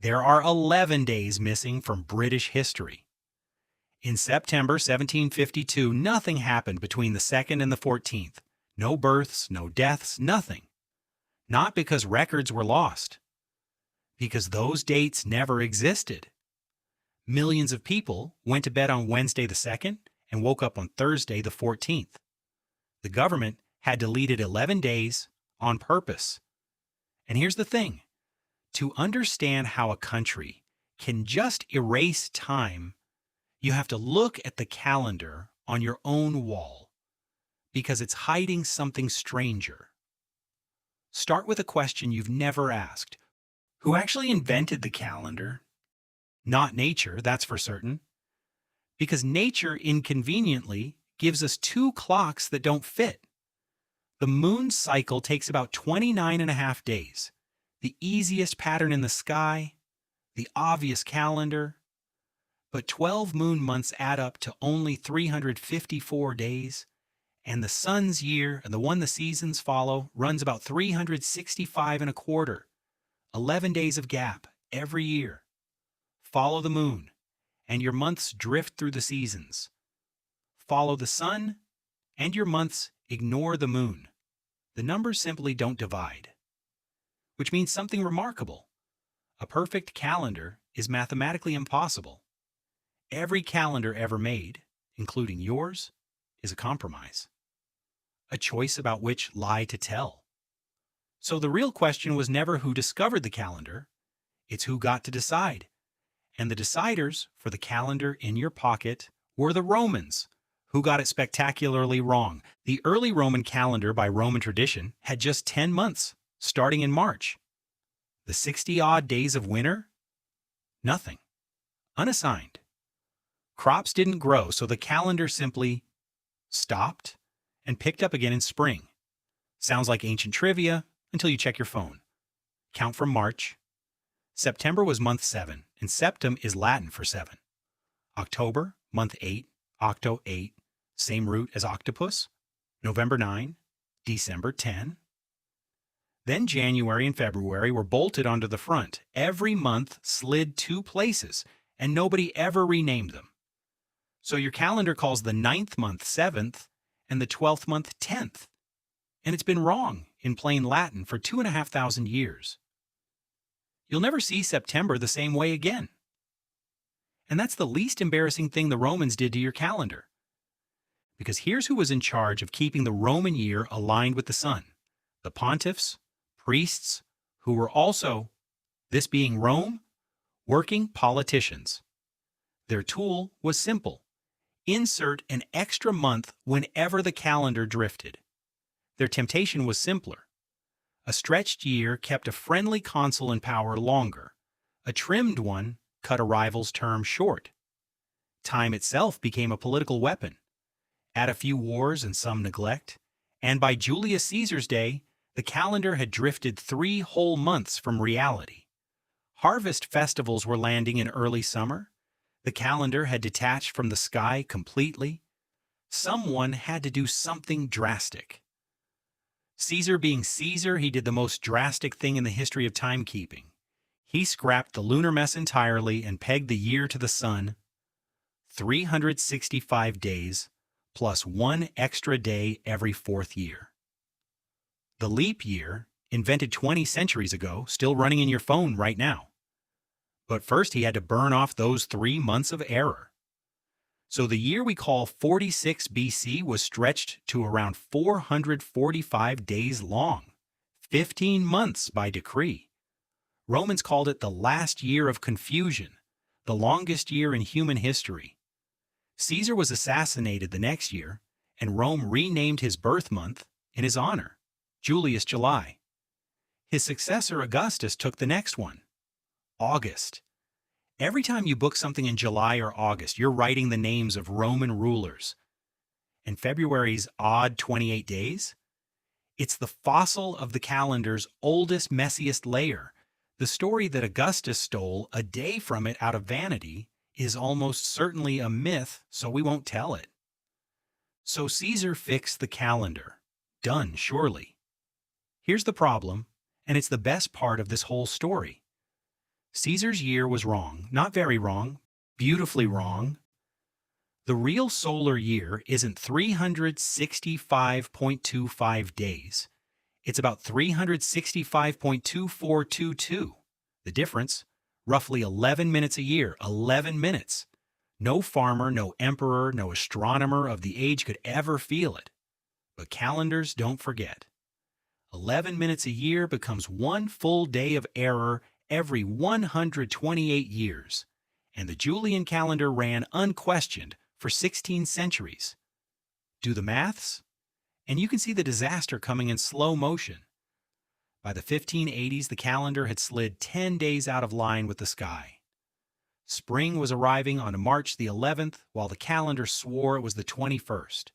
There are 11 days missing from British history. In September 1752, nothing happened between the 2nd and the 14th. No births, no deaths, nothing. Not because records were lost. Because those dates never existed. Millions of people went to bed on Wednesday the 2nd and woke up on Thursday the 14th. The government had deleted 11 days on purpose. And here's the thing. To understand how a country can just erase time, you have to look at the calendar on your own wall, because it's hiding something stranger. Start with a question you've never asked. Who actually invented the calendar? Not nature, that's for certain. Because nature inconveniently gives us two clocks that don't fit. The moon's cycle takes about 29.5 days. The easiest pattern in the sky, the obvious calendar. But 12 moon months add up to only 354 days, and the sun's year, and the one the seasons follow, runs about 365.25. 11 days of gap every year. Follow the moon, and your months drift through the seasons. Follow the sun, and your months ignore the moon. The numbers simply don't divide. Which means something remarkable. A perfect calendar is mathematically impossible. Every calendar ever made, including yours, is a compromise. A choice about which lie to tell. So the real question was never who discovered the calendar, it's who got to decide. And the deciders for the calendar in your pocket were the Romans, who got it spectacularly wrong. The early Roman calendar by Roman tradition had just 10 months, starting in March. The 60-odd days of winter? Nothing. Unassigned. Crops didn't grow, so the calendar simply stopped and picked up again in spring. Sounds like ancient trivia until you check your phone. Count from March. September was month 7, and septem is Latin for 7. October, month 8, octo 8, same root as octopus. November 9, December 10. Then January and February were bolted onto the front. Every month slid 2 places, and nobody ever renamed them. So your calendar calls the 9th month 7th and the 12th month 10th. And it's been wrong in plain Latin for 2,500 years. You'll never see September the same way again. And that's the least embarrassing thing the Romans did to your calendar. Because here's who was in charge of keeping the Roman year aligned with the sun. The pontiffs, priests, who were also, this being Rome, working politicians. Their tool was simple. Insert an extra month whenever the calendar drifted. Their temptation was simpler. A stretched year kept a friendly consul in power longer. A trimmed one cut a rival's term short. Time itself became a political weapon. Add a few wars and some neglect, and by Julius Caesar's day, the calendar had drifted 3 whole months from reality. Harvest festivals were landing in early summer. The calendar had detached from the sky completely. Someone had to do something drastic. Caesar being Caesar, he did the most drastic thing in the history of timekeeping. He scrapped the lunar mess entirely and pegged the year to the sun. 365 days, plus 1 extra day every 4th year. The leap year, invented 20 centuries ago, still running in your phone right now. But first he had to burn off those 3 months of error. So the year we call 46 BC was stretched to around 445 days long, 15 months by decree. Romans called it the last year of confusion, the longest year in human history. Caesar was assassinated the next year, and Rome renamed his birth month in his honor, Julius July. His successor Augustus took the next one, August. Every time you book something in July or August, you're writing the names of Roman rulers. And February's odd 28 days? It's the fossil of the calendar's oldest, messiest layer. The story that Augustus stole a day from it out of vanity is almost certainly a myth, so we won't tell it. So Caesar fixed the calendar. Done, surely. Here's the problem, and it's the best part of this whole story. Caesar's year was wrong, not very wrong, beautifully wrong. The real solar year isn't 365.25 days. It's about 365.2422. The difference? Roughly 11 minutes a year, 11 minutes. No farmer, no emperor, no astronomer of the age could ever feel it. But calendars don't forget. 11 minutes a year becomes one full day of error every 128 years. And the Julian calendar ran unquestioned for 16 centuries. Do the maths, and you can see the disaster coming in slow motion. By the 1580s, the calendar had slid 10 days out of line with the sky. Spring was arriving on March the 11th, while the calendar swore it was the 21st.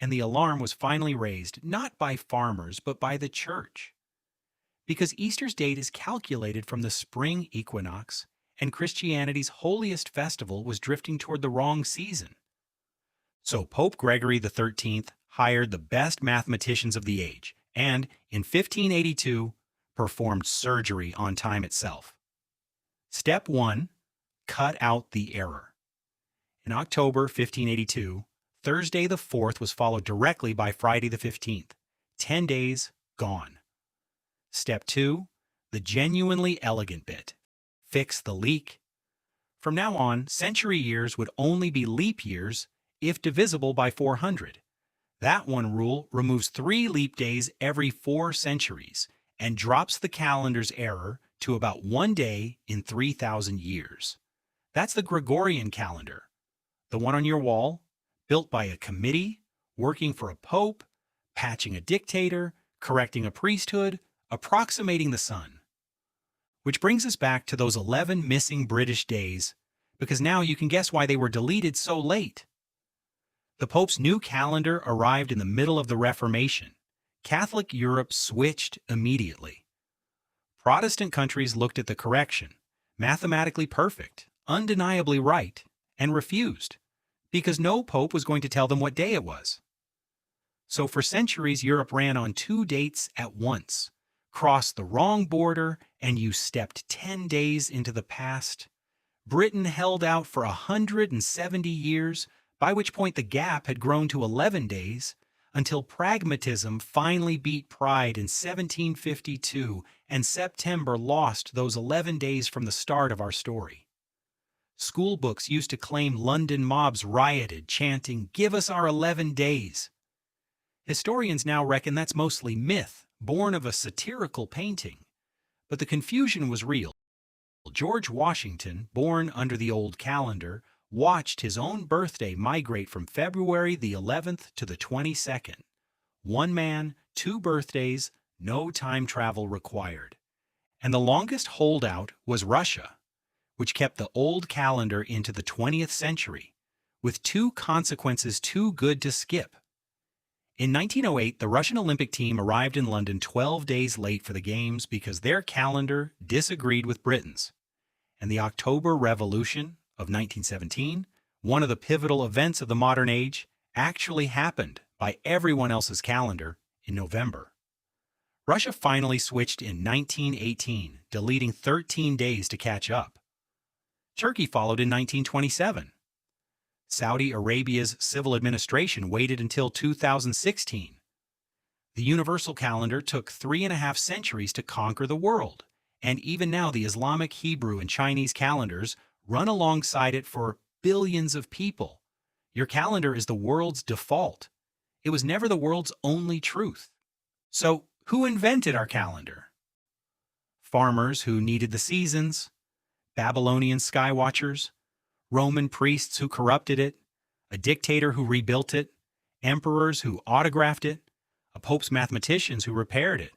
And the alarm was finally raised, not by farmers, but by the church. Because Easter's date is calculated from the spring equinox, and Christianity's holiest festival was drifting toward the wrong season. So Pope Gregory XIII hired the best mathematicians of the age, and, in 1582, performed surgery on time itself. Step 1. Cut out the error. In October 1582, Thursday the 4th was followed directly by Friday the 15th. 10 days, gone. Step 2. The genuinely elegant bit. Fix the leak. From now on, century years would only be leap years if divisible by 400. That one rule removes 3 leap days every 4 centuries and drops the calendar's error to about 1 day in 3,000 years. That's the Gregorian calendar, the one on your wall, built by a committee, working for a pope, patching a dictator, correcting a priesthood, approximating the sun. Which brings us back to those 11 missing British days, because now you can guess why they were deleted so late. The Pope's new calendar arrived in the middle of the Reformation. Catholic Europe switched immediately. Protestant countries looked at the correction, mathematically perfect, undeniably right, and refused, because no pope was going to tell them what day it was. So for centuries, Europe ran on 2 dates at once, crossed the wrong border, and you stepped 10 days into the past. Britain held out for 170 years, by which point the gap had grown to 11 days, until pragmatism finally beat pride in 1752, and September lost those 11 days from the start of our story. School books used to claim London mobs rioted, chanting, "Give us our 11 days." Historians now reckon that's mostly myth, born of a satirical painting. But the confusion was real. George Washington, born under the old calendar, watched his own birthday migrate from February the 11th to the 22nd. 1 man, 2 birthdays, no time travel required. And the longest holdout was Russia, which kept the old calendar into the 20th century, with 2 consequences too good to skip. In 1908, the Russian Olympic team arrived in London 12 days late for the Games because their calendar disagreed with Britain's. And the October Revolution of 1917, one of the pivotal events of the modern age, actually happened by everyone else's calendar in November. Russia finally switched in 1918, deleting 13 days to catch up. Turkey followed in 1927. Saudi Arabia's civil administration waited until 2016. The universal calendar took 3.5 centuries to conquer the world, and even now the Islamic, Hebrew, and Chinese calendars run alongside it for billions of people. Your calendar is the world's default. It was never the world's only truth. So, who invented our calendar? Farmers who needed the seasons, Babylonian sky watchers, Roman priests who corrupted it, a dictator who rebuilt it, emperors who autographed it, a pope's mathematicians who repaired it,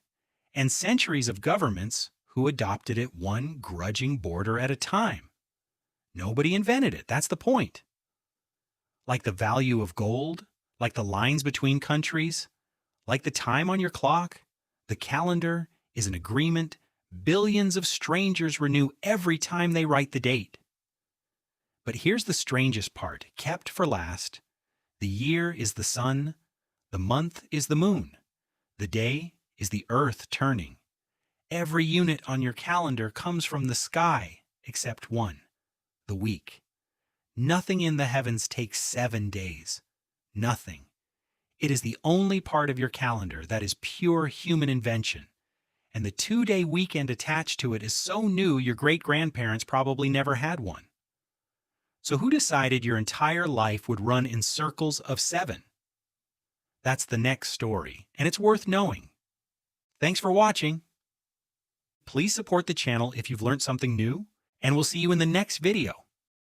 and centuries of governments who adopted it one grudging border at a time. Nobody invented it, that's the point. Like the value of gold, like the lines between countries, like the time on your clock, the calendar is an agreement billions of strangers renew every time they write the date. But here's the strangest part, kept for last. The year is the sun, the month is the moon, the day is the earth turning, Every unit on your calendar comes from the sky, except one, the week. Nothing in the heavens takes 7 days. Nothing. It is the only part of your calendar that is pure human invention. And the 2-day weekend attached to it is so new your great-grandparents probably never had one. So who decided your entire life would run in circles of 7? That's the next story, and it's worth knowing. Thanks for watching. Please support the channel if you've learned something new, and we'll see you in the next video.